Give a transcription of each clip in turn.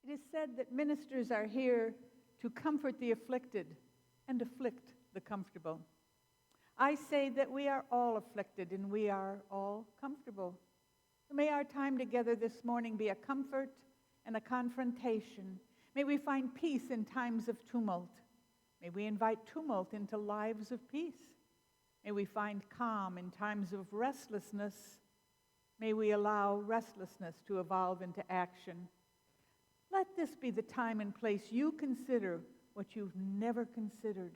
It is said that ministers are here to comfort the afflicted and afflict the comfortable. I say that we are all afflicted and we are all comfortable. So may our time together this morning be a comfort and a confrontation. May we find peace in times of tumult. May we invite tumult into lives of peace. May we find calm in times of restlessness. May we allow restlessness to evolve into action. Let this be the time and place you consider what you've never considered.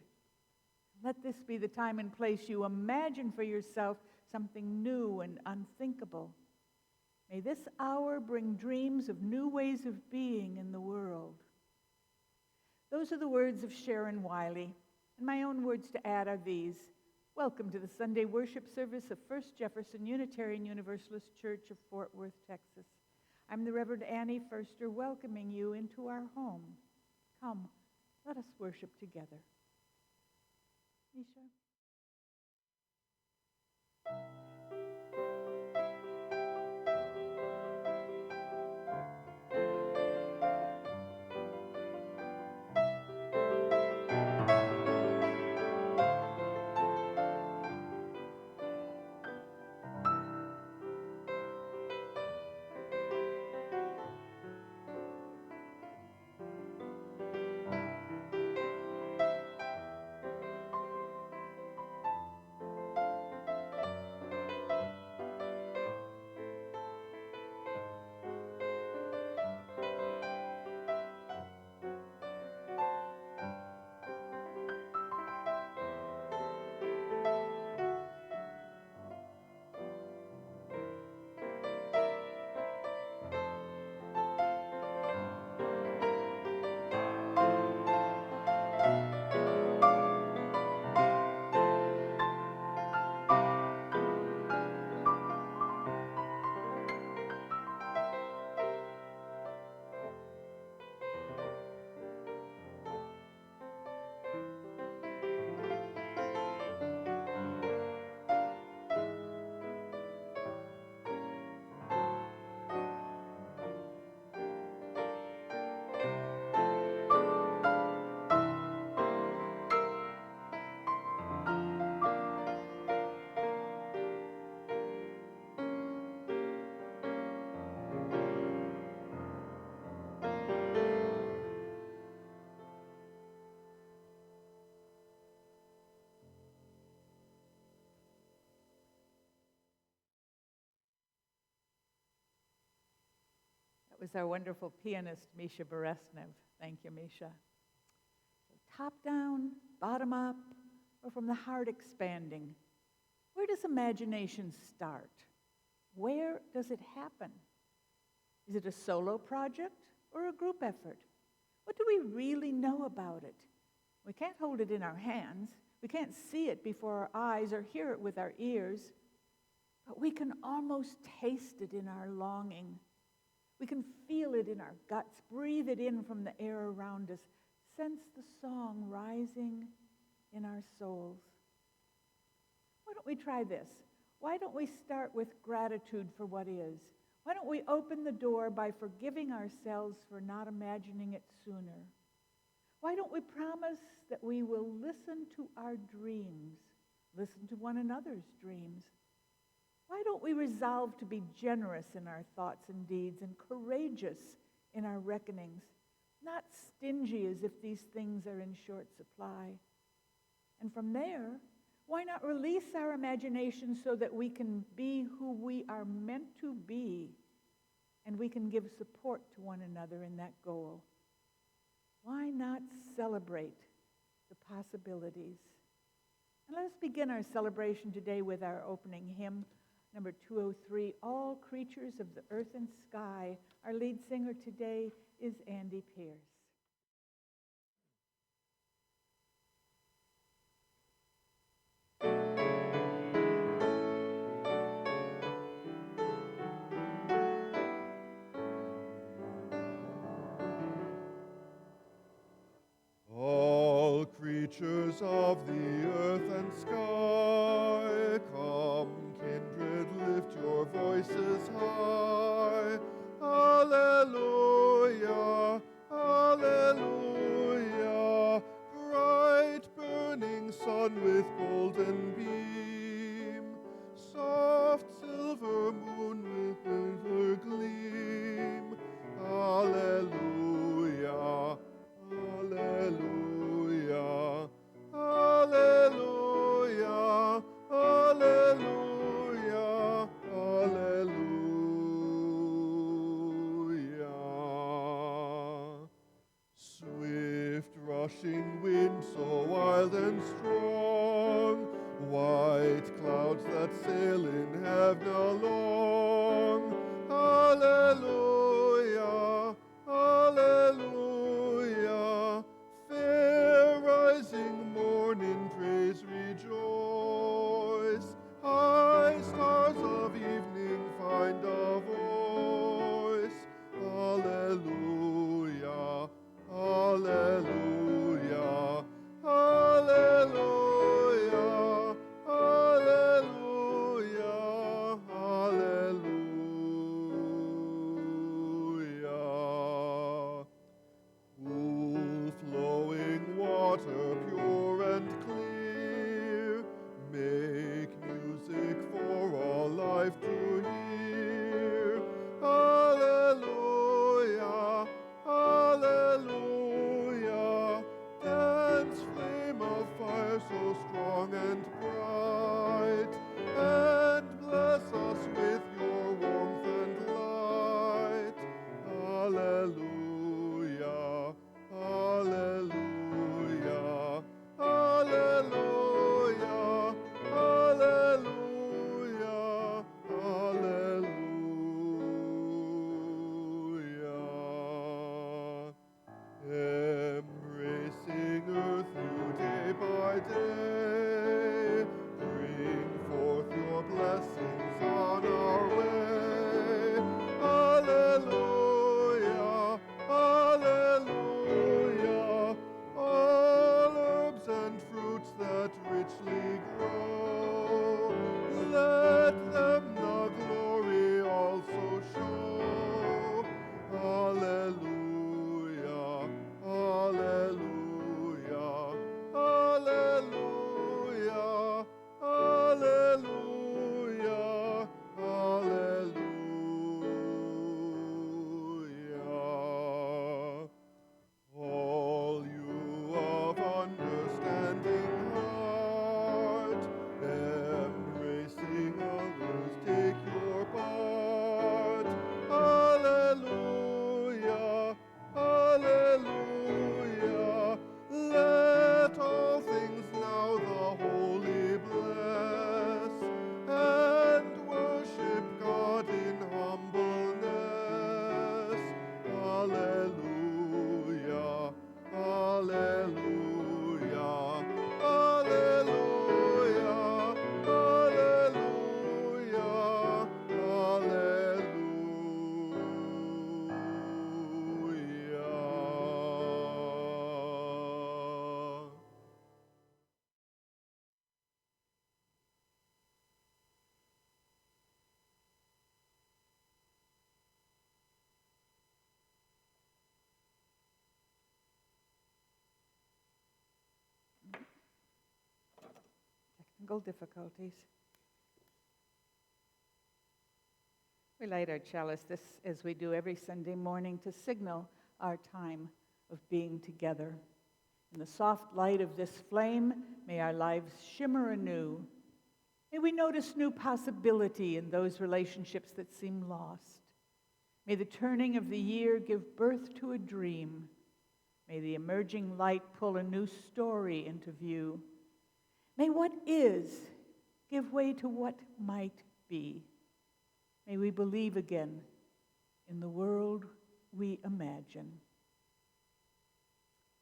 Let this be the time and place you imagine for yourself something new and unthinkable. May this hour bring dreams of new ways of being in the world. Those are the words of Sharon Wiley, and my own words to add are these. Welcome to the Sunday worship service of First Jefferson Unitarian Universalist Church of Fort Worth, Texas. I'm the Reverend Foerster, welcoming you into our home. Come, let us worship together. Misha? That was our wonderful pianist, Misha Beresnev. Thank you, Misha. So top down, bottom up, or from the heart expanding. Where does imagination start? Where does it happen? Is it a solo project or a group effort? What do we really know about it? We can't hold it in our hands. We can't see it before our eyes or hear it with our ears. But we can almost taste it in our longing. We can feel it in our guts, breathe it in from the air around us, sense the song rising in our souls. Why don't we try this? Why don't we start with gratitude for what is? Why don't we open the door by forgiving ourselves for not imagining it sooner? Why don't we promise that we will listen to our dreams, listen to one another's dreams? Why don't we resolve to be generous in our thoughts and deeds and courageous in our reckonings, not stingy as if these things are in short supply? And from there, why not release our imagination so that we can be who we are meant to be and we can give support to one another in that goal? Why not celebrate the possibilities? And let us begin our celebration today with our opening hymn, number 203, All Creatures of the Earth and Sky. Our lead singer today is Andy Pierce. All creatures of the earth and sky, come, kindred, lift your voices high. Alleluia, rushing wind so wild and strong, white clouds that sail in heaven along. Hallelujah, hallelujah, fair rising morning, praise rejoice. High stars of evening find a voice. Hallelujah, hallelujah, hallelujah, hallelujah, hallelujah. Cool flowing water, pure and clear, make music for all life to hear. Hallelujah, hallelujah, dance flame of fire so strong and bright, and bless us with your warmth and light. Hallelujah, hallelujah, hallelujah, hallelujah, hallelujah. Embracing earth new day by day, bring forth your blessings on our way. Hallelujah, hallelujah, all herbs and fruits that richly grow, let them the glory also show. Hallelujah, hallelujah, hallelujah, hallelujah, hallelujah. All you of understanding heart, embracing others, take your part. Hallelujah, hallelujah, let all things now the holy bless, and worship God in humbleness. Hallelujah, hallelujah, hallelujah, hallelujah, hallelujah. Technical difficulties. We light our chalice, this as we do every Sunday morning, to signal our time of being together. In the soft light of this flame, may our lives shimmer anew. May we notice new possibility in those relationships that seem lost. May the turning of the year give birth to a dream. May the emerging light pull a new story into view. May what is give way to what might be. May we believe again in the world we imagine.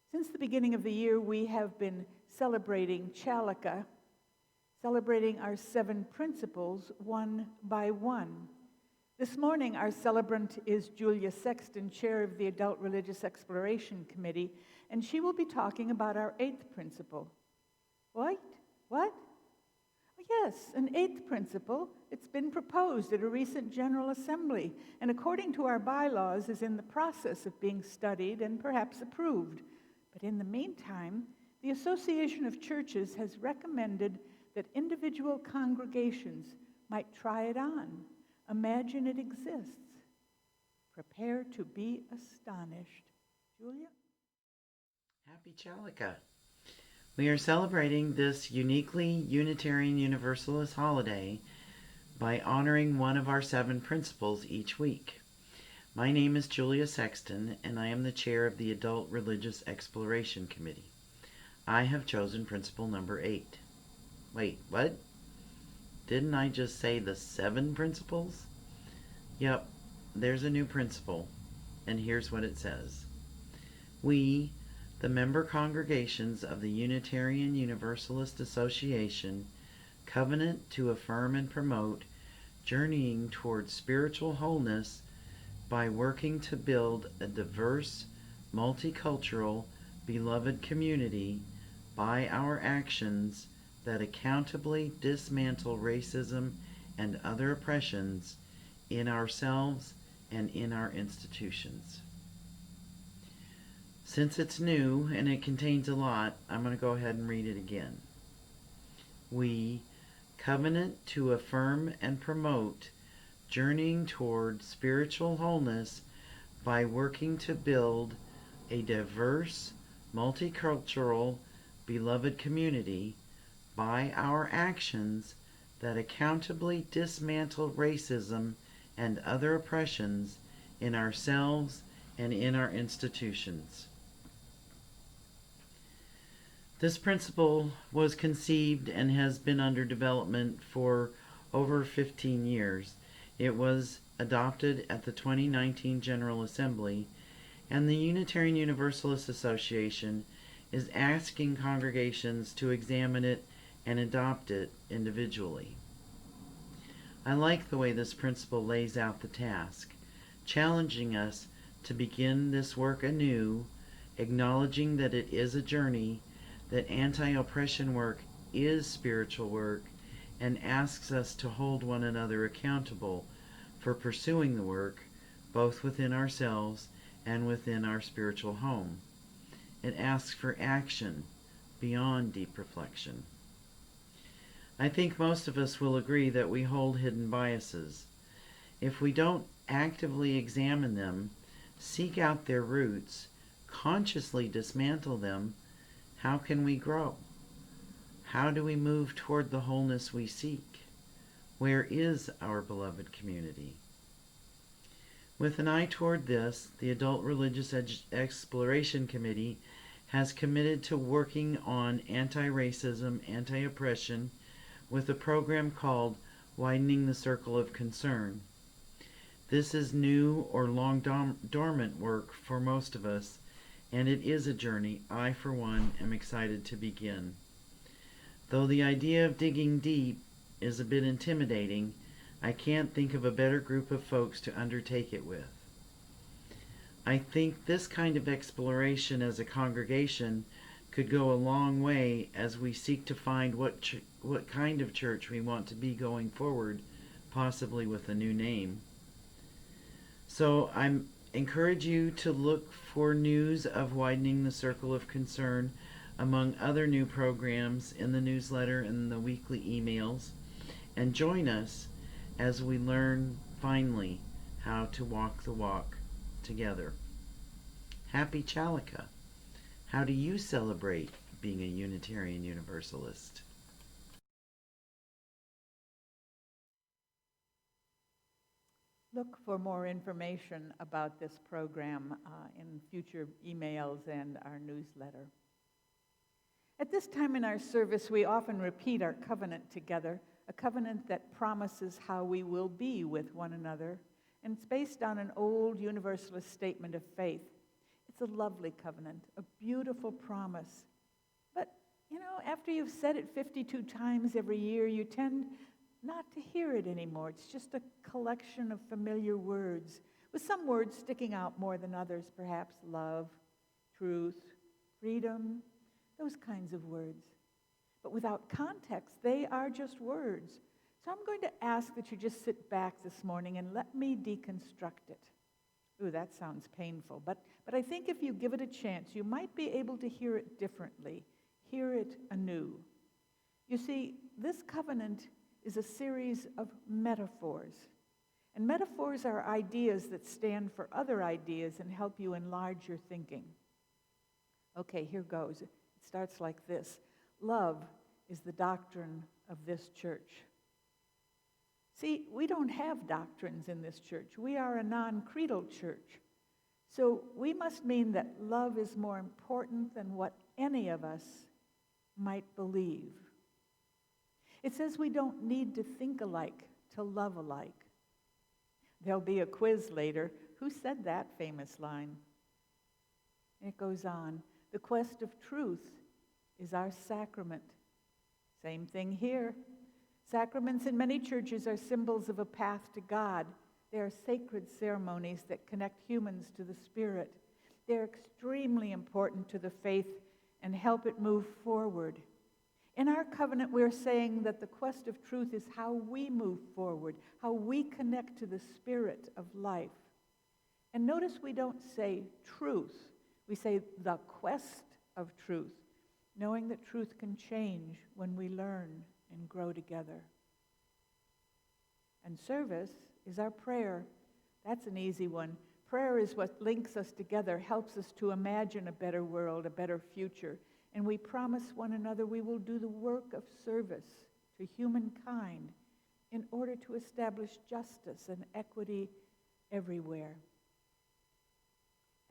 Since the beginning of the year, we have been celebrating Chalaka, celebrating our 7 principles one by one. This morning, our celebrant is Julia Sexton, chair of the Adult Religious Exploration Committee, and she will be talking about our 8th principle. What? Oh, yes, an 8th principle. It's been proposed at a recent General Assembly, and according to our bylaws, is in the process of being studied and perhaps approved. But in the meantime, the Association of Churches has recommended that individual congregations might try it on. Imagine it exists. Prepare to be astonished. Julia? Happy Chalaka. We are celebrating this uniquely Unitarian Universalist holiday by honoring one of our 7 principles each week. My name is Julia Sexton, and I am the chair of the Adult Religious Exploration Committee. I have chosen principle number 8. Wait, what? Didn't I just say the 7 principles? Yep, there's a new principle, and here's what it says. We, the member congregations of the Unitarian Universalist Association, covenant to affirm and promote journeying towards spiritual wholeness by working to build a diverse, multicultural, beloved community by our actions that accountably dismantle racism and other oppressions in ourselves and in our institutions. Since it's new and it contains a lot, I'm going to go ahead and read it again. We covenant to affirm and promote journeying toward spiritual wholeness by working to build a diverse, multicultural, beloved community by our actions that accountably dismantle racism and other oppressions in ourselves and in our institutions. This principle was conceived and has been under development for over 15 years. It was adopted at the 2019 General Assembly, and the Unitarian Universalist Association is asking congregations to examine it and adopt it individually. I like the way this principle lays out the task, challenging us to begin this work anew, acknowledging that it is a journey, that anti-oppression work is spiritual work, and asks us to hold one another accountable for pursuing the work, both within ourselves and within our spiritual home. It asks for action beyond deep reflection. I think most of us will agree that we hold hidden biases. If we don't actively examine them, seek out their roots, consciously dismantle them, how can we grow? How do we move toward the wholeness we seek? Where is our beloved community? With an eye toward this, the Adult Religious Exploration Committee has committed to working on anti-racism, anti-oppression with a program called Widening the Circle of Concern. This is new or long dormant work for most of us, and it is a journey I, for one, am excited to begin. Though the idea of digging deep is a bit intimidating, I can't think of a better group of folks to undertake it with. I think this kind of exploration as a congregation could go a long way as we seek to find what kind of church we want to be going forward, possibly with a new name. So I encourage you to look for news of Widening the Circle of Concern among other new programs in the newsletter and the weekly emails, and join us as we learn finally how to walk the walk together. Happy Chalika! How do you celebrate being a Unitarian Universalist? Look for more information about this program in future emails and our newsletter. At this time in our service, we often repeat our covenant together, a covenant that promises how we will be with one another, and it's based on an old Universalist statement of faith. It's a lovely covenant, a beautiful promise. But, after you've said it 52 times every year, you tend not to hear it anymore. It's just a collection of familiar words, with some words sticking out more than others, perhaps love, truth, freedom, those kinds of words. But without context, they are just words. So I'm going to ask that you just sit back this morning and let me deconstruct it. Ooh, that sounds painful, but I think if you give it a chance, you might be able to hear it differently, hear it anew. You see, this covenant is a series of metaphors. And metaphors are ideas that stand for other ideas and help you enlarge your thinking. Okay, here goes. It starts like this. Love is the doctrine of this church. See, we don't have doctrines in this church. We are a non-creedal church. So we must mean that love is more important than what any of us might believe. It says we don't need to think alike to love alike. There'll be a quiz later. Who said that famous line? And it goes on. The quest of truth is our sacrament. Same thing here. Sacraments in many churches are symbols of a path to God. They are sacred ceremonies that connect humans to the Spirit. They're extremely important to the faith and help it move forward. In our covenant, we're saying that the quest of truth is how we move forward, how we connect to the Spirit of life. And notice we don't say truth. We say the quest of truth, knowing that truth can change when we learn and grow together. And service is our prayer. That's an easy one. Prayer is what links us together, helps us to imagine a better world, a better future. And we promise one another we will do the work of service to humankind in order to establish justice and equity everywhere.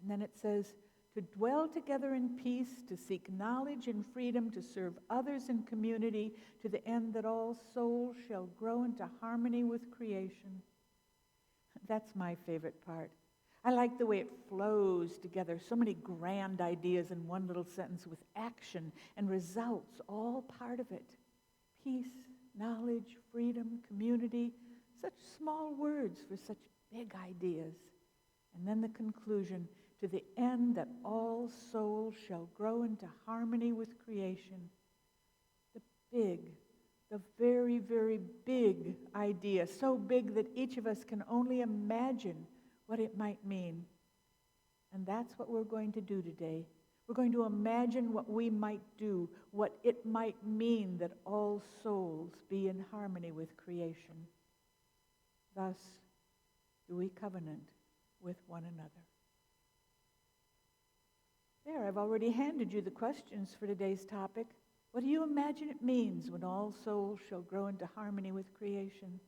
And then it says, to dwell together in peace, to seek knowledge and freedom, to serve others in community, to the end that all souls shall grow into harmony with creation. That's my favorite part. I like the way it flows together. So many grand ideas in one little sentence with action and results, all part of it. Peace, knowledge, freedom, community, such small words for such big ideas. And then the conclusion, to the end that all souls shall grow into harmony with creation. The very, very big idea, so big that each of us can only imagine what it might mean. And that's what we're going to do today. We're going to imagine what we might do, what it might mean that all souls be in harmony with creation. Thus, do we covenant with one another. There, I've already handed you the questions for today's topic. What do you imagine it means when all souls shall grow into harmony with creation?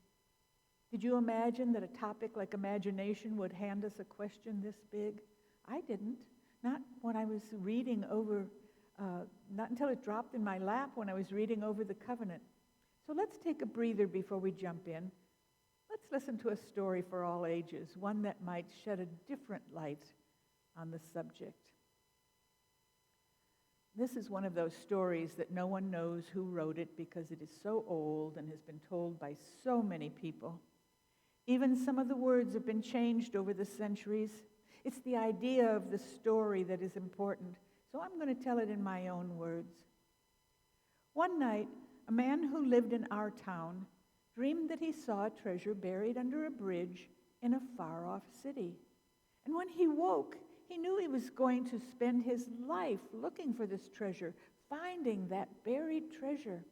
Did you imagine that a topic like imagination would hand us a question this big? I didn't. Not when I was reading over, not until it dropped in my lap when I was reading over the covenant. So let's take a breather before we jump in. Let's listen to a story for all ages, one that might shed a different light on the subject. This is one of those stories that no one knows who wrote it because it is so old and has been told by so many people. Even some of the words have been changed over the centuries. It's the idea of the story that is important, so I'm going to tell it in my own words. One night, a man who lived in our town dreamed that he saw a treasure buried under a bridge in a far-off city. And when he woke, he knew he was going to spend his life looking for this treasure, finding that buried treasure.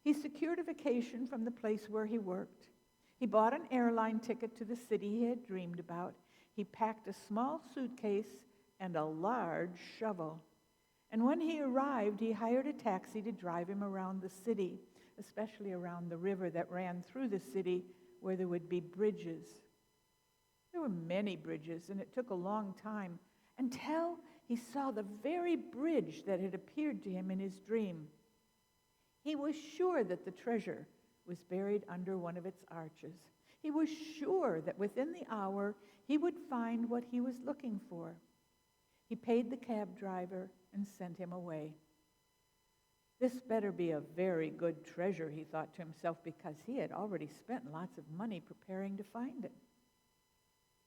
He secured a vacation from the place where he worked. He bought an airline ticket to the city he had dreamed about. He packed a small suitcase and a large shovel. And when he arrived, he hired a taxi to drive him around the city, especially around the river that ran through the city where there would be bridges. There were many bridges, and it took a long time until he saw the very bridge that had appeared to him in his dream. He was sure that the treasure was buried under one of its arches. He was sure that within the hour he would find what he was looking for. He paid the cab driver and sent him away. This better be a very good treasure, he thought to himself, because he had already spent lots of money preparing to find it.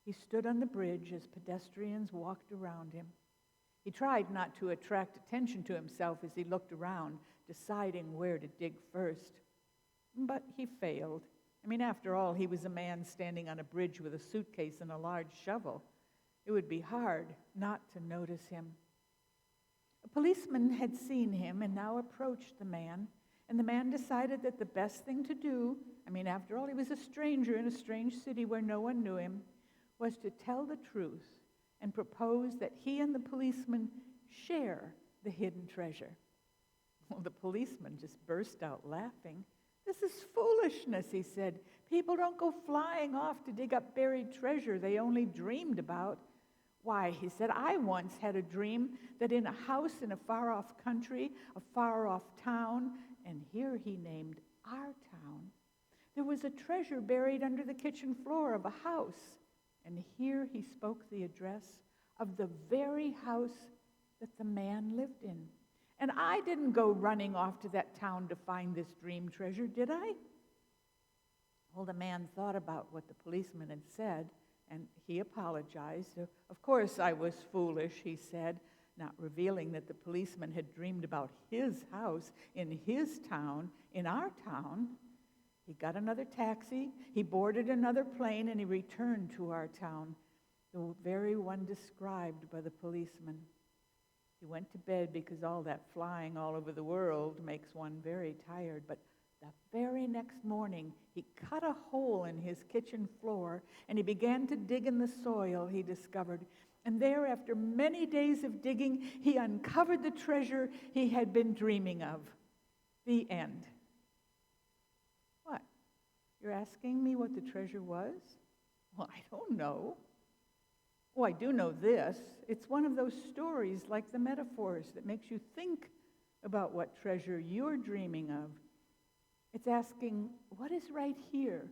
He stood on the bridge as pedestrians walked around him. He tried not to attract attention to himself as he looked around, deciding where to dig first. But he failed. After all, he was a man standing on a bridge with a suitcase and a large shovel. It would be hard not to notice him. A policeman had seen him and now approached the man, and the man decided that the best thing to do, after all, he was a stranger in a strange city where no one knew him, was to tell the truth and propose that he and the policeman share the hidden treasure. Well, the policeman just burst out laughing. "This is foolishness," he said. "People don't go flying off to dig up buried treasure they only dreamed about. Why, he said, I once had a dream that in a house in a far-off country, a far-off town, and here he named our town, there was a treasure buried under the kitchen floor of a house. And here he spoke the address of the very house that the man lived in. And I didn't go running off to that town to find this dream treasure, did I? Well, the man thought about what the policeman had said, and he apologized. Of course, I was foolish, he said, not revealing that the policeman had dreamed about his house in his town, in our town. He got another taxi, he boarded another plane, and he returned to our town, the very one described by the policeman. He went to bed because all that flying all over the world makes one very tired, but the very next morning, he cut a hole in his kitchen floor, and he began to dig in the soil, he discovered. And there, after many days of digging, he uncovered the treasure he had been dreaming of. The end. What? You're asking me what the treasure was? Well, I don't know. Oh, I do know this. It's one of those stories like the metaphors that makes you think about what treasure you're dreaming of. It's asking, what is right here,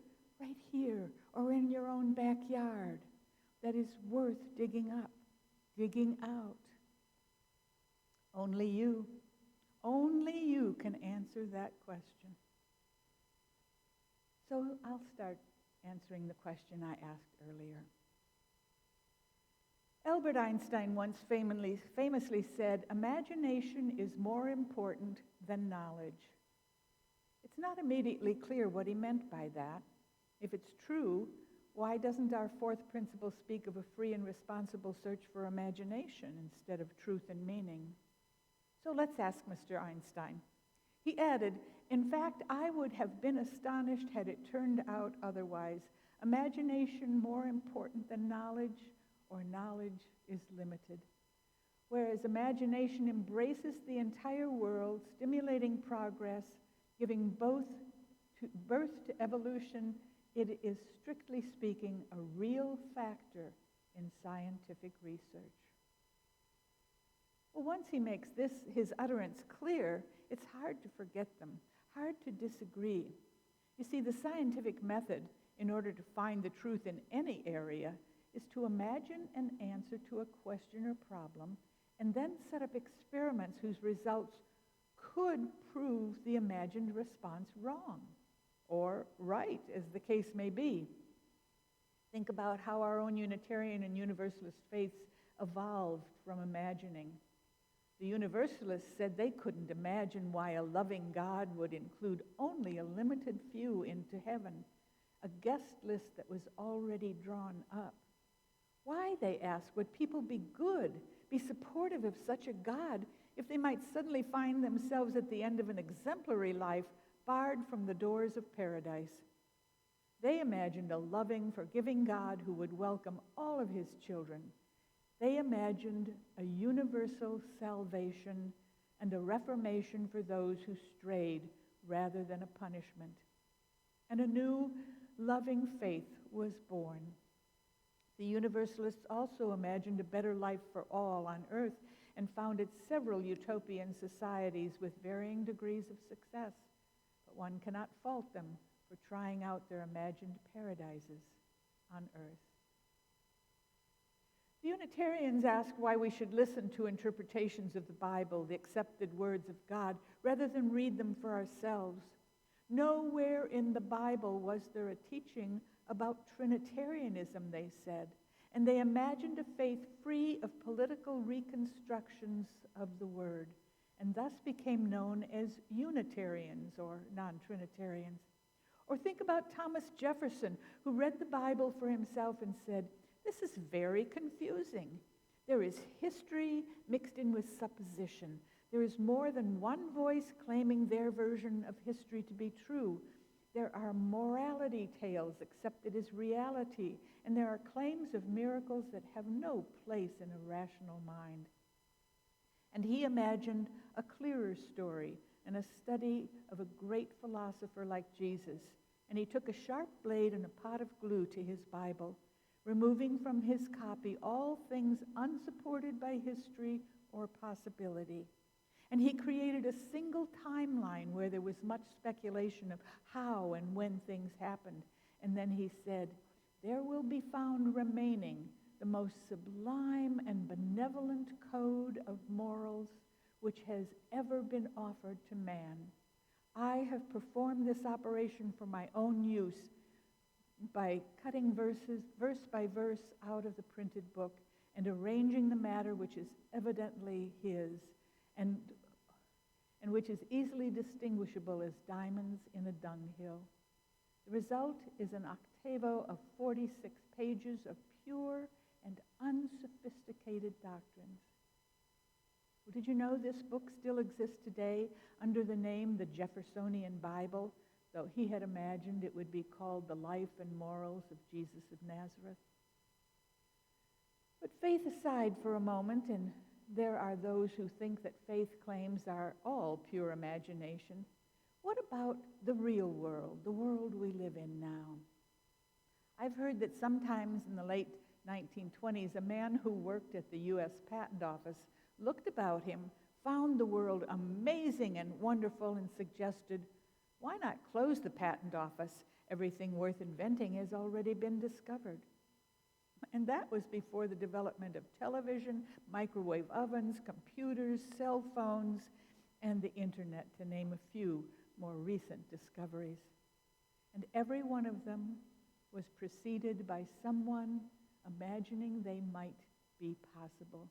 or in your own backyard that is worth digging up, digging out? Only you can answer that question. So I'll start answering the question I asked earlier. Albert Einstein once famously said, imagination is more important than knowledge. It's not immediately clear what he meant by that. If it's true, why doesn't our fourth principle speak of a free and responsible search for imagination instead of truth and meaning? So let's ask Mr. Einstein. He added, in fact, I would have been astonished had it turned out otherwise. Imagination more important than knowledge, or knowledge is limited. Whereas imagination embraces the entire world, stimulating progress, giving birth to evolution, it is, strictly speaking, a real factor in scientific research. Well, once he makes his utterance clear, it's hard to forget them, hard to disagree. You see, the scientific method, in order to find the truth in any area, is to imagine an answer to a question or problem, and then set up experiments whose results could prove the imagined response wrong, or right, as the case may be. Think about how our own Unitarian and Universalist faiths evolved from imagining. The Universalists said they couldn't imagine why a loving God would include only a limited few into heaven, a guest list that was already drawn up. Why, they asked, would people be good, be supportive of such a God, if they might suddenly find themselves at the end of an exemplary life, barred from the doors of paradise? They imagined a loving, forgiving God who would welcome all of his children. They imagined a universal salvation and a reformation for those who strayed rather than a punishment. And a new, loving faith was born. The Universalists also imagined a better life for all on earth and founded several utopian societies with varying degrees of success. But one cannot fault them for trying out their imagined paradises on earth. The Unitarians asked why we should listen to interpretations of the Bible, the accepted words of God, rather than read them for ourselves. Nowhere in the Bible was there a teaching about Trinitarianism, they said, and they imagined a faith free of political reconstructions of the word, and thus became known as Unitarians or non-Trinitarians. Or think about Thomas Jefferson, who read the Bible for himself and said, "This is very confusing. There is history mixed in with supposition. There is more than one voice claiming their version of history to be true. There are morality tales accepted as reality, and there are claims of miracles that have no place in a rational mind." And he imagined a clearer story and a study of a great philosopher like Jesus. And he took a sharp blade and a pot of glue to his Bible, removing from his copy all things unsupported by history or possibility. And he created a single timeline where there was much speculation of how and when things happened. And then he said, "There will be found remaining the most sublime and benevolent code of morals which has ever been offered to man. I have performed this operation for my own use by cutting verse by verse out of the printed book and arranging the matter which is evidently his and which is easily distinguishable as diamonds in a dunghill. The result is an octavo of 46 pages of pure and unsophisticated doctrines." Well, did you know this book still exists today under the name the Jeffersonian Bible, though he had imagined it would be called The Life and Morals of Jesus of Nazareth? But faith aside for a moment, and there are those who think that faith claims are all pure imagination, what about the real world, the world we live in now? I've heard that sometimes in the late 1920s, a man who worked at the U.S. Patent Office looked about him, found the world amazing and wonderful, and suggested, why not close the patent office? Everything worth inventing has already been discovered. And that was before the development of television, microwave ovens, computers, cell phones, and the internet, to name a few more recent discoveries. And every one of them was preceded by someone imagining they might be possible.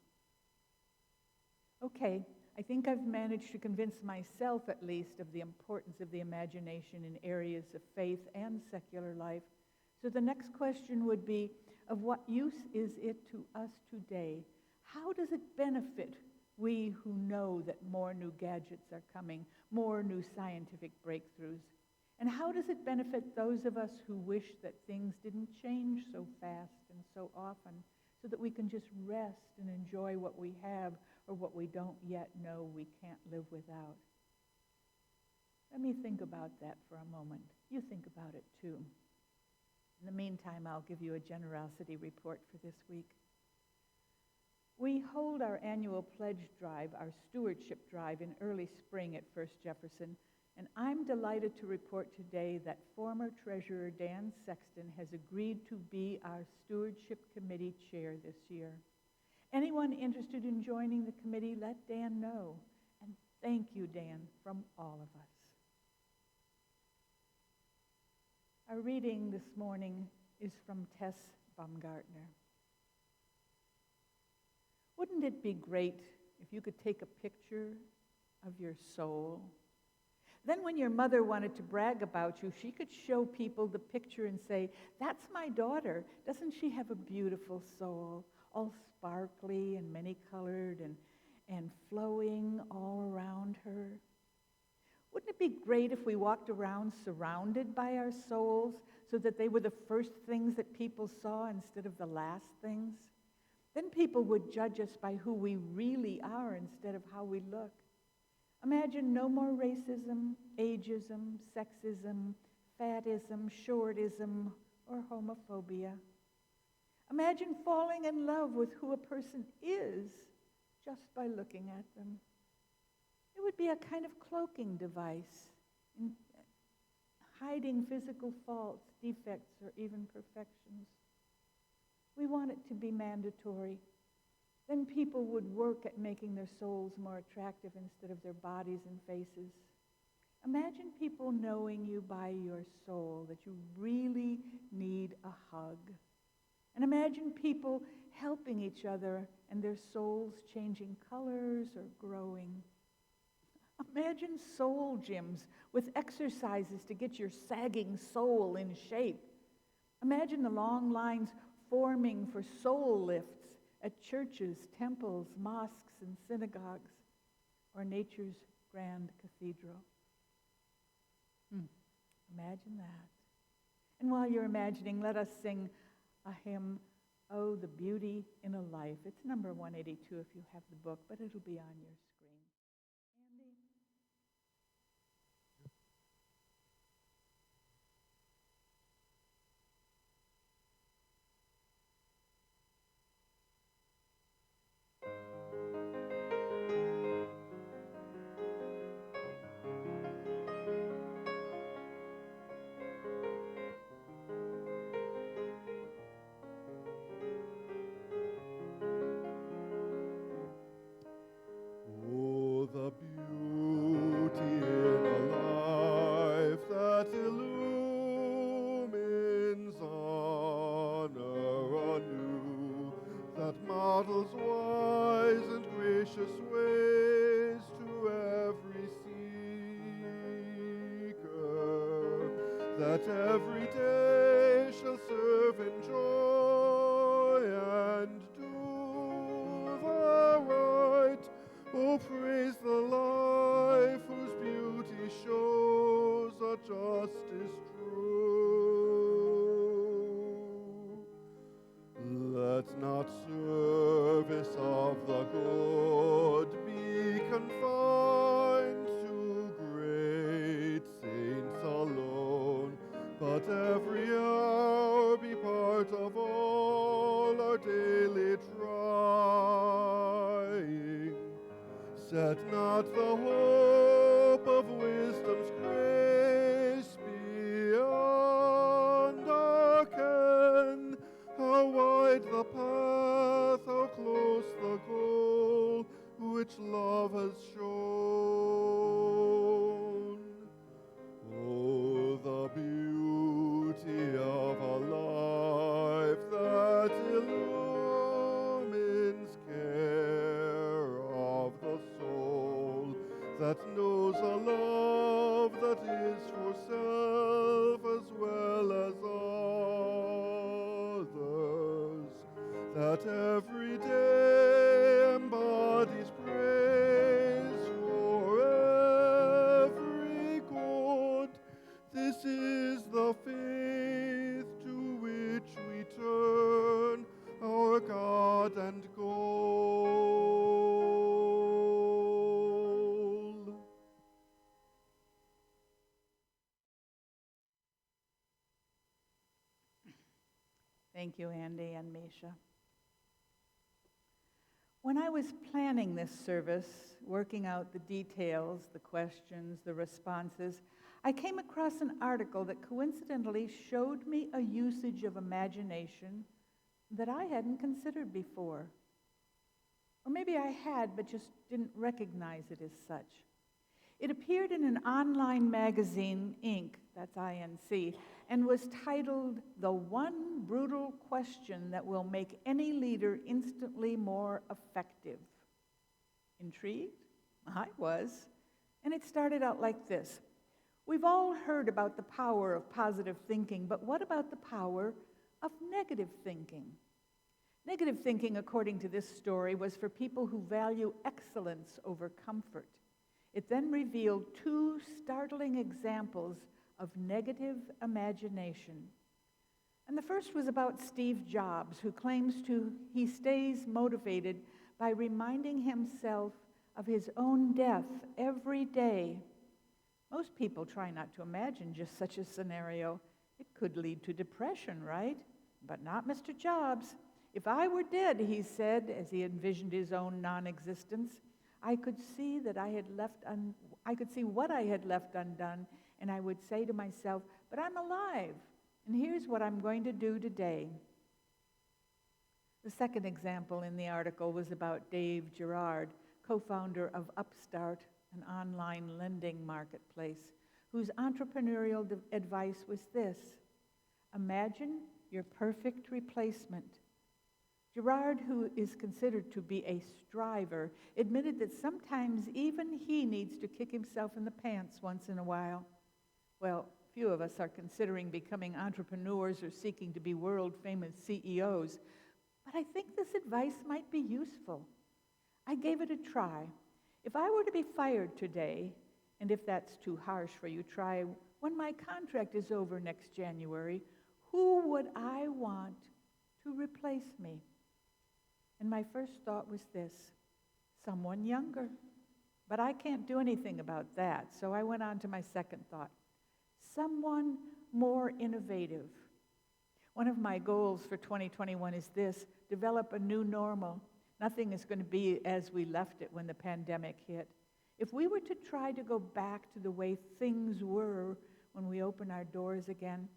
Okay, I think I've managed to convince myself, at least, of the importance of the imagination in areas of faith and secular life. So the next question would be, of what use is it to us today? How does it benefit we who know that more new gadgets are coming, more new scientific breakthroughs? And how does it benefit those of us who wish that things didn't change so fast and so often, so that we can just rest and enjoy what we have or what we don't yet know we can't live without? Let me think about that for a moment. You think about it too. In the meantime, I'll give you a generosity report for this week. We hold our annual pledge drive, our stewardship drive, in early spring at First Jefferson, and I'm delighted to report today that former Treasurer Dan Sexton has agreed to be our Stewardship Committee Chair this year. Anyone interested in joining the committee, let Dan know. And thank you, Dan, from all of us. Our reading this morning is from Tess Baumgartner. Wouldn't it be great if you could take a picture of your soul? Then when your mother wanted to brag about you, she could show people the picture and say, "That's my daughter. Doesn't she have a beautiful soul, all sparkly and many-colored and flowing all around her?" Wouldn't it be great if we walked around surrounded by our souls so that they were the first things that people saw instead of the last things? Then people would judge us by who we really are instead of how we look. Imagine no more racism, ageism, sexism, fatism, shortism, or homophobia. Imagine falling in love with who a person is just by looking at them. It would be a kind of cloaking device, hiding physical faults, defects, or even perfections. We want it to be mandatory. Then people would work at making their souls more attractive instead of their bodies and faces. Imagine people knowing you by your soul, that you really need a hug. And imagine people helping each other and their souls changing colors or growing. Imagine soul gyms with exercises to get your sagging soul in shape. Imagine the long lines forming for soul lifts at churches, temples, mosques, and synagogues, or nature's grand cathedral. Imagine that. And while you're imagining, let us sing a hymn, "Oh, the Beauty in a Life." It's number 182 if you have the book, but it'll be on your screen. Andy? that every day shall serve in joy and do the right. Oh, praise the life whose beauty shows a justice true. Let not service of the good be confined to great saints alone, but every hour be part of all our daily trying. Set not the hope of wisdom's grace beyond our ken. How wide the path, how close the goal, which love has shown. Oh, the beauty of a life that illumines care of the soul, that knows a love that is for self as well as others, that every day embodies praise for every good. This is the faith to which we turn, our God and goal. Thank you, Andy and Misha. When I was planning this service, working out the details, the questions, the responses, I came across an article that coincidentally showed me a usage of imagination that I hadn't considered before. Or maybe I had, but just didn't recognize it as such. It appeared in an online magazine, Inc., that's I-N-C, and was titled, "The One Brutal Question That Will Make Any Leader Instantly More Effective." Intrigued? I was. And it started out like this. We've all heard about the power of positive thinking, but what about the power of negative thinking? Negative thinking, according to this story, was for people who value excellence over comfort. It then revealed two startling examples of negative imagination. And the first was about Steve Jobs, who claims he stays motivated by reminding himself of his own death every day. Most people try not to imagine just such a scenario. It could lead to depression, right? But not Mr. Jobs. If I were dead, he said, as he envisioned his own non-existence, I could see what I had left undone, and I would say to myself, but I'm alive, and here's what I'm going to do today. The second example in the article was about Dave Gerard, co-founder of Upstart, an online lending marketplace, whose entrepreneurial advice was this: imagine your perfect replacement. Gerard, who is considered to be a striver, admitted that sometimes even he needs to kick himself in the pants once in a while. Well, few of us are considering becoming entrepreneurs or seeking to be world-famous CEOs, but I think this advice might be useful. I gave it a try. If I were to be fired today, and if that's too harsh for you, try when my contract is over next January, who would I want to replace me? And my first thought was this: someone younger. But I can't do anything about that, so I went on to my second thought: someone more innovative. One of my goals for 2021 is this: develop a new normal. Nothing is going to be as we left it when the pandemic hit. If we were to try to go back to the way things were when we open our doors again,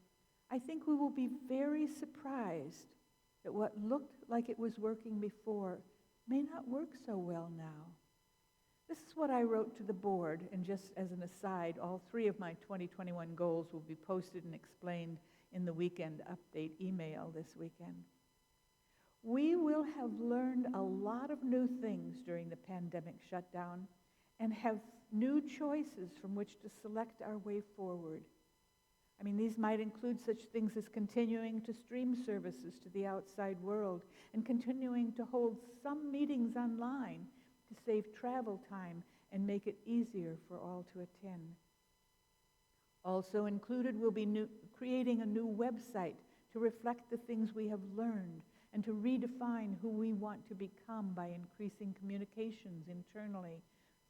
I think we will be very surprised that what looked like it was working before may not work so well now. This is what I wrote to the board, and just as an aside, all 3 of my 2021 goals will be posted and explained in the weekend update email this weekend. We will have learned a lot of new things during the pandemic shutdown and have new choices from which to select our way forward. These might include such things as continuing to stream services to the outside world and continuing to hold some meetings online to save travel time and make it easier for all to attend. Also included will be creating a new website to reflect the things we have learned and to redefine who we want to become by increasing communications internally,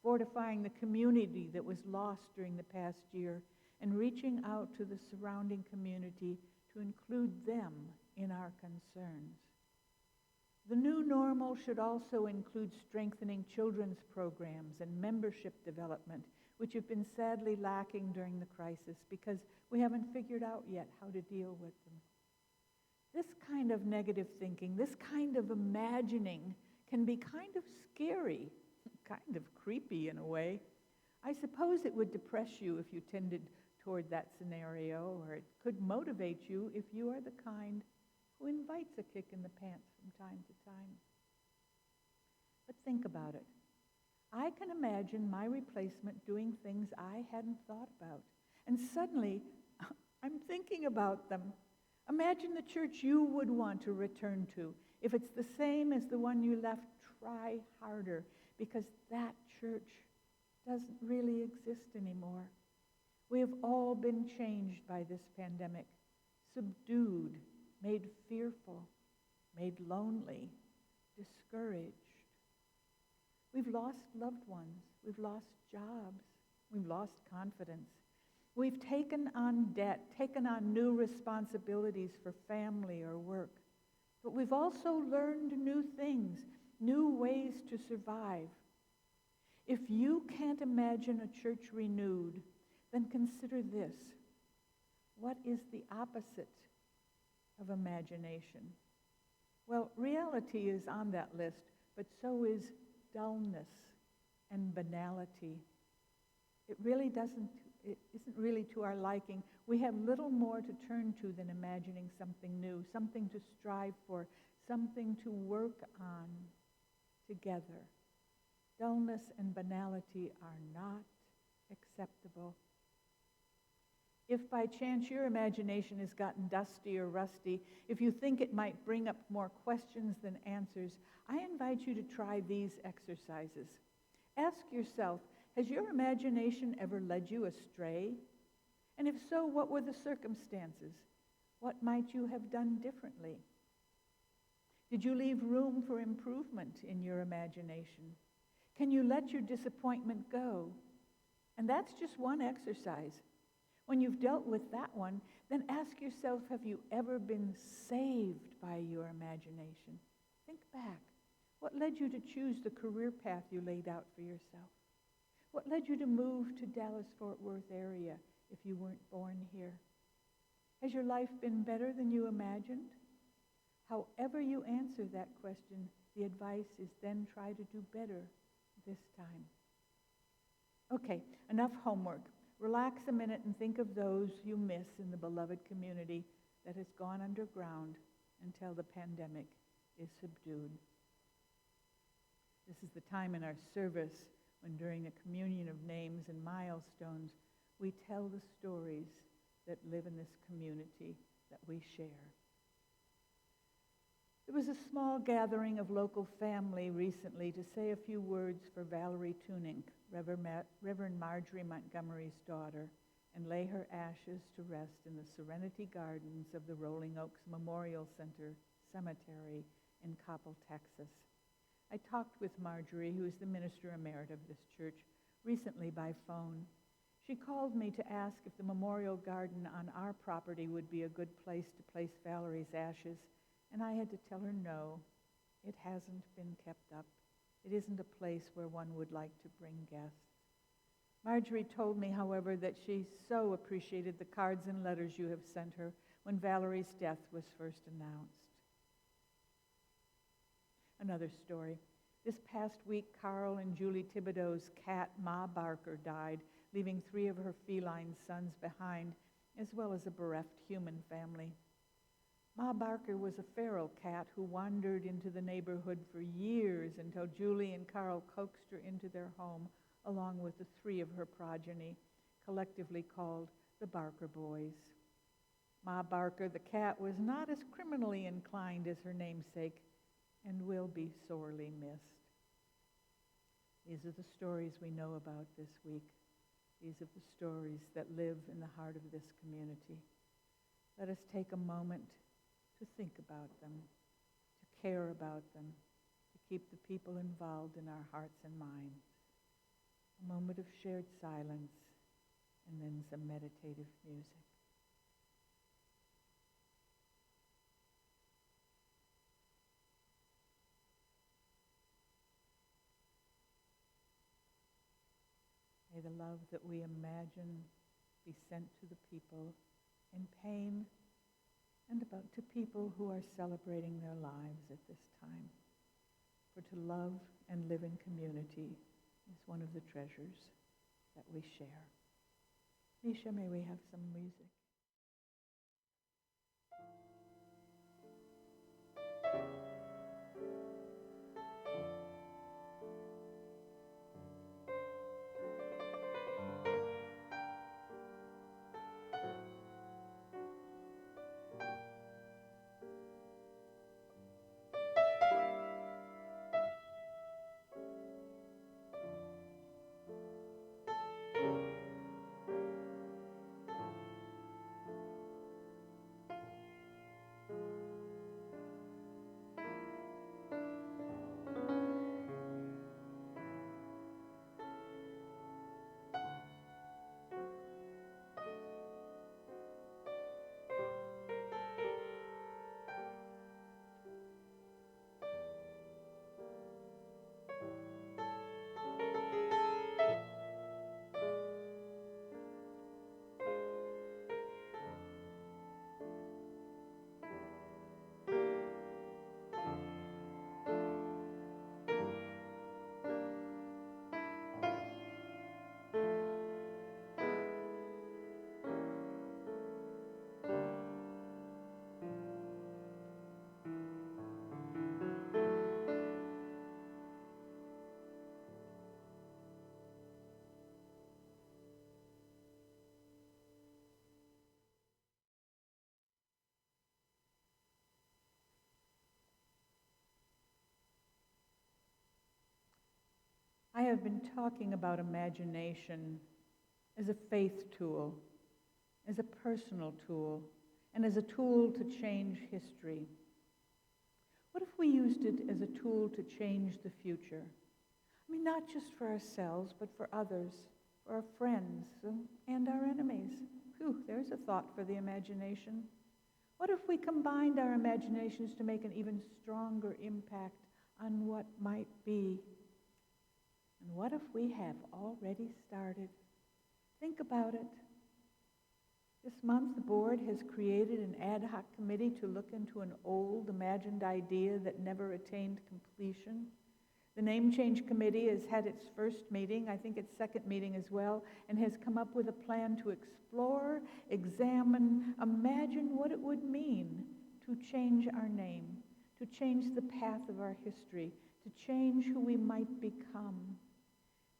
fortifying the community that was lost during the past year, and reaching out to the surrounding community to include them in our concerns. The new normal should also include strengthening children's programs and membership development, which have been sadly lacking during the crisis because we haven't figured out yet how to deal with them. This kind of negative thinking, this kind of imagining can be kind of scary, kind of creepy in a way. I suppose it would depress you if you tended toward that scenario, or it could motivate you if you are the kind who invites a kick in the pants from time to time. But think about it. I can imagine my replacement doing things I hadn't thought about, and suddenly I'm thinking about them. Imagine the church you would want to return to. If it's the same as the one you left, try harder, because that church doesn't really exist anymore. We have all been changed by this pandemic, subdued, made fearful, made lonely, discouraged. We've lost loved ones. We've lost jobs. We've lost confidence. We've taken on debt, taken on new responsibilities for family or work. But we've also learned new things, new ways to survive. If you can't imagine a church renewed, then consider this. What is the opposite of imagination? Well, reality is on that list, but so is dullness and banality. It isn't really to our liking. We have little more to turn to than imagining something new, something to strive for, something to work on together. Dullness and banality are not acceptable. If by chance your imagination has gotten dusty or rusty, if you think it might bring up more questions than answers, I invite you to try these exercises. Ask yourself, has your imagination ever led you astray? And if so, what were the circumstances? What might you have done differently? Did you leave room for improvement in your imagination? Can you let your disappointment go? And that's just one exercise. When you've dealt with that one, then ask yourself, have you ever been saved by your imagination? Think back. What led you to choose the career path you laid out for yourself? What led you to move to Dallas-Fort Worth area if you weren't born here? Has your life been better than you imagined? However you answer that question, the advice is then try to do better this time. Okay, enough homework. Relax a minute and think of those you miss in the beloved community that has gone underground until the pandemic is subdued. This is the time in our service when during a communion of names and milestones, we tell the stories that live in this community that we share. There was a small gathering of local family recently to say a few words for Valerie Tunink, Reverend Marjorie Montgomery's daughter, and lay her ashes to rest in the serenity gardens of the Rolling Oaks Memorial Center Cemetery in Coppell, Texas. I talked with Marjorie, who is the minister emerit of this church, recently by phone. She called me to ask if the memorial garden on our property would be a good place to place Valerie's ashes, and I had to tell her no, it hasn't been kept up. It isn't a place where one would like to bring guests. Marjorie told me, however, that she so appreciated the cards and letters you have sent her when Valerie's death was first announced. Another story. This past week, Carl and Julie Thibodeau's cat, Ma Barker, died, leaving 3 of her feline sons behind, as well as a bereft human family. Ma Barker was a feral cat who wandered into the neighborhood for years until Julie and Carl coaxed her into their home, along with the 3 of her progeny, collectively called the Barker Boys. Ma Barker, the cat, was not as criminally inclined as her namesake and will be sorely missed. These are the stories we know about this week. These are the stories that live in the heart of this community. Let us take a moment to think about them, to care about them, to keep the people involved in our hearts and minds. A moment of shared silence, and then some meditative music. May the love that we imagine be sent to the people in pain and about to people who are celebrating their lives at this time. For to love and live in community is one of the treasures that we share. Misha, may we have some music? I have been talking about imagination as a faith tool, as a personal tool, and as a tool to change history. What if we used it as a tool to change the future? I mean, not just for ourselves, but for others, for our friends, and our enemies. Whew, there's a thought for the imagination. What if we combined our imaginations to make an even stronger impact on what might be? And what if we have already started? Think about it. This month, the board has created an ad hoc committee to look into an old imagined idea that never attained completion. The name change committee has had its first meeting, I think its second meeting as well, and has come up with a plan to explore, examine, imagine what it would mean to change our name, to change the path of our history, to change who we might become.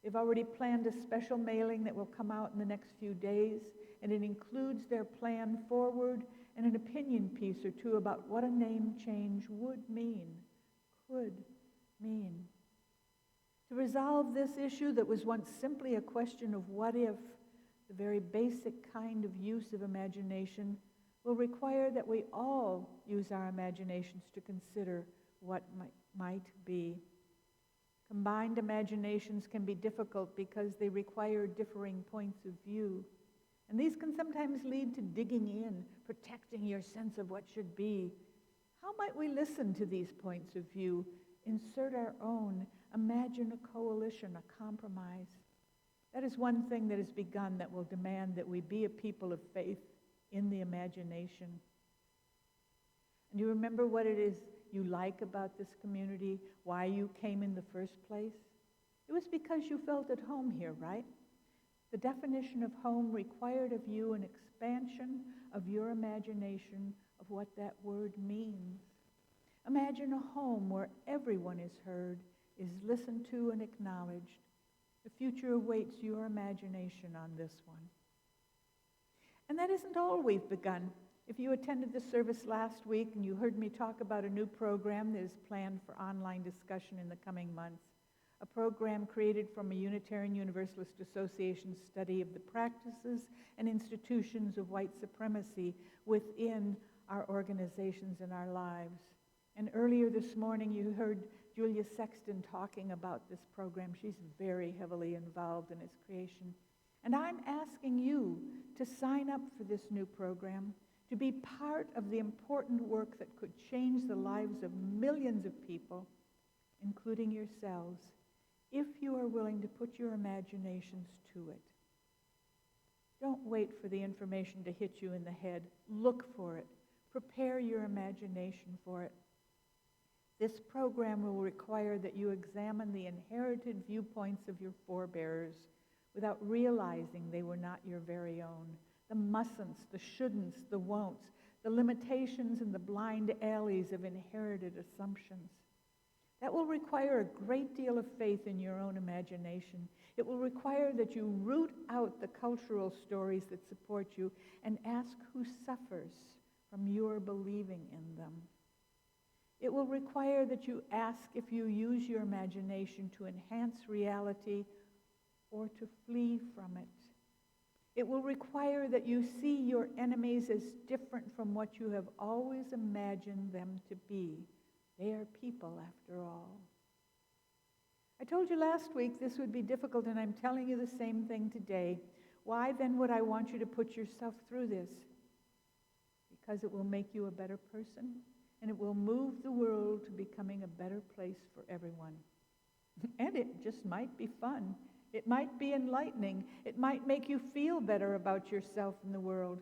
They've already planned a special mailing that will come out in the next few days, and it includes their plan forward and an opinion piece or two about what a name change would mean, could mean. To resolve this issue that was once simply a question of what if, the very basic kind of use of imagination will require that we all use our imaginations to consider what might be. Combined imaginations can be difficult because they require differing points of view. And these can sometimes lead to digging in, protecting your sense of what should be. How might we listen to these points of view, insert our own, imagine a coalition, a compromise? That is one thing that has begun that will demand that we be a people of faith in the imagination. And you remember what it is you like about this community, why you came in the first place? It was because you felt at home here, right? The definition of home required of you an expansion of your imagination of what that word means. Imagine a home where everyone is heard, is listened to and acknowledged. The future awaits your imagination on this one. And that isn't all we've begun. If you attended the service last week and you heard me talk about a new program that is planned for online discussion in the coming months, a program created from a Unitarian Universalist Association study of the practices and institutions of white supremacy within our organizations and our lives. And earlier this morning you heard Julia Sexton talking about this program. She's very heavily involved in its creation. And I'm asking you to sign up for this new program, to be part of the important work that could change the lives of millions of people, including yourselves, if you are willing to put your imaginations to it. Don't wait for the information to hit you in the head. Look for it. Prepare your imagination for it. This program will require that you examine the inherited viewpoints of your forebears without realizing they were not your very own. The mustn'ts, the shouldn'ts, the won'ts, the limitations and the blind alleys of inherited assumptions. That will require a great deal of faith in your own imagination. It will require that you root out the cultural stories that support you and ask who suffers from your believing in them. It will require that you ask if you use your imagination to enhance reality or to flee from it. It will require that you see your enemies as different from what you have always imagined them to be. They are people, after all. I told you last week this would be difficult, and I'm telling you the same thing today. Why then would I want you to put yourself through this? Because it will make you a better person, and it will move the world to becoming a better place for everyone. And it just might be fun. It might be enlightening. It might make you feel better about yourself and the world.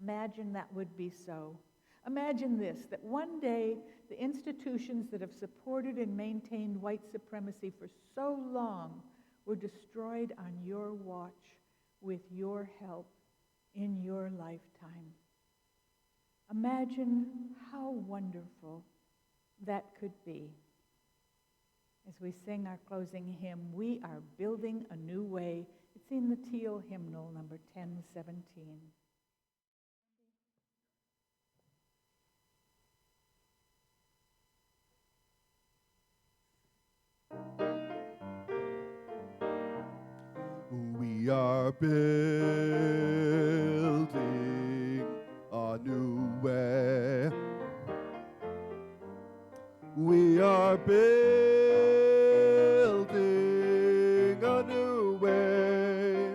Imagine that would be so. Imagine this, that one day the institutions that have supported and maintained white supremacy for so long were destroyed on your watch with your help in your lifetime. Imagine how wonderful that could be. As we sing our closing hymn, We Are Building a New Way. It's in the Teal hymnal, number 1017. We are building a new way. We are building a new way.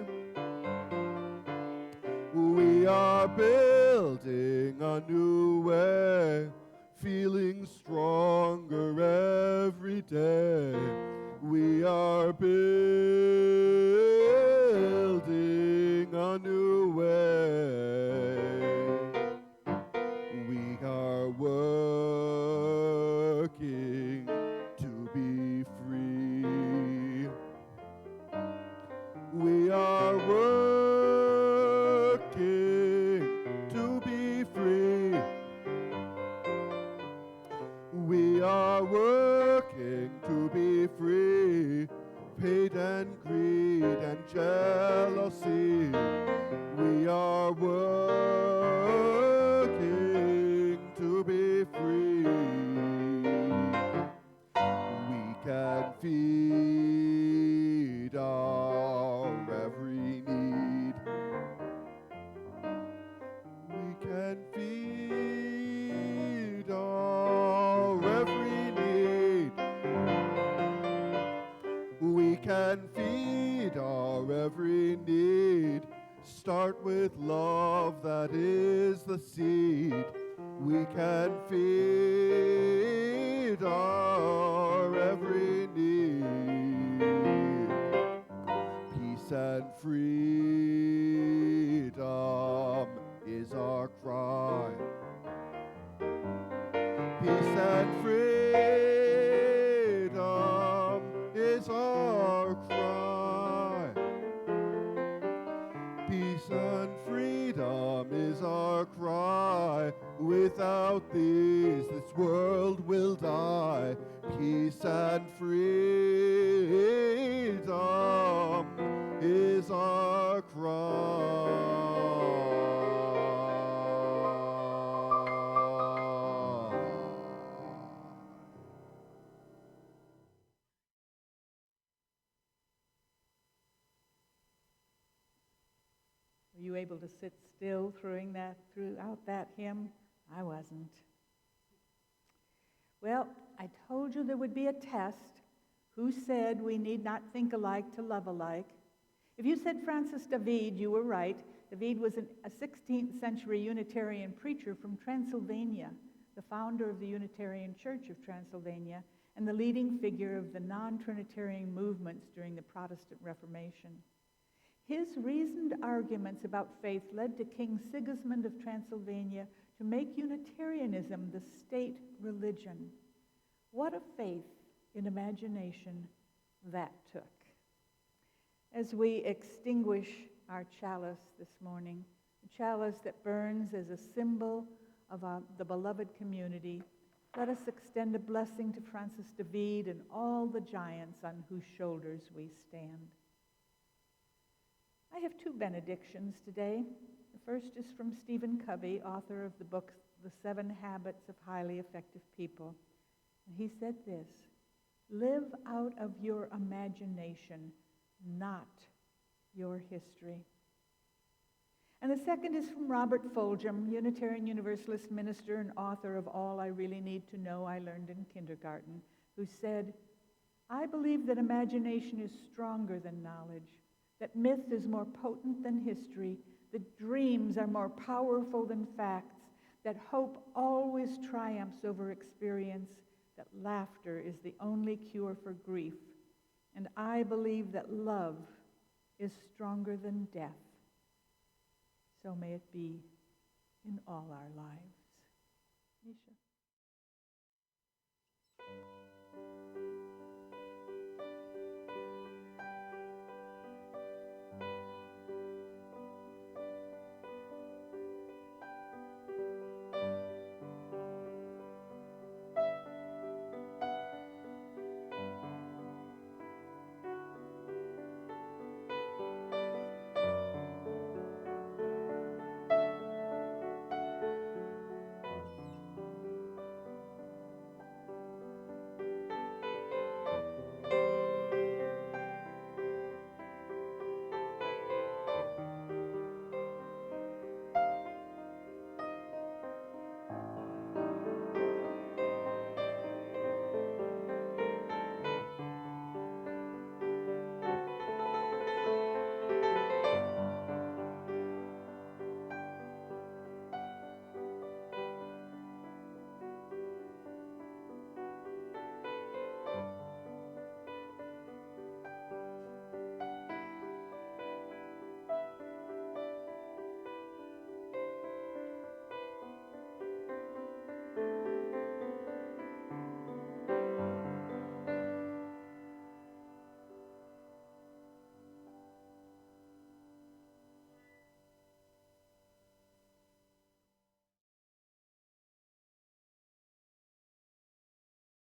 We are building a new way, feeling stronger every day. We are building a new way. We are working to be free. We are working to be free. We are working to be free. Hate and greed and jealousy. We are working to be free. We can feed our every need. We can feed our every need. We can feed our every need. Start with love, that is the seed. We can feed our every need. Peace and freedom is our cry. Peace and freedom is our cry. Peace and freedom is our cry. Without these, this world will die. Peace and freedom is our cry. Were you able to sit still throughout that hymn? I wasn't. Well, I told you there would be a test. Who said we need not think alike to love alike? If you said Francis David, you were right. David was a 16th century Unitarian preacher from Transylvania, the founder of the Unitarian Church of Transylvania, and the leading figure of the non-Trinitarian movements during the Protestant Reformation. His reasoned arguments about faith led to King Sigismund of Transylvania to make Unitarianism the state religion. What a faith in imagination that took. As we extinguish our chalice this morning, a chalice that burns as a symbol of the beloved community, let us extend a blessing to Francis David and all the giants on whose shoulders we stand. I have two benedictions today. The first is from Stephen Covey, author of the book The 7 Habits of Highly Effective People. And he said this: live out of your imagination, not your history. And the second is from Robert Fulghum, Unitarian Universalist minister and author of All I Really Need to Know I Learned in Kindergarten, who said, I believe that imagination is stronger than knowledge, that myth is more potent than history, that dreams are more powerful than facts, that hope always triumphs over experience, that laughter is the only cure for grief, and I believe that love is stronger than death. So may it be in all our lives. Misha.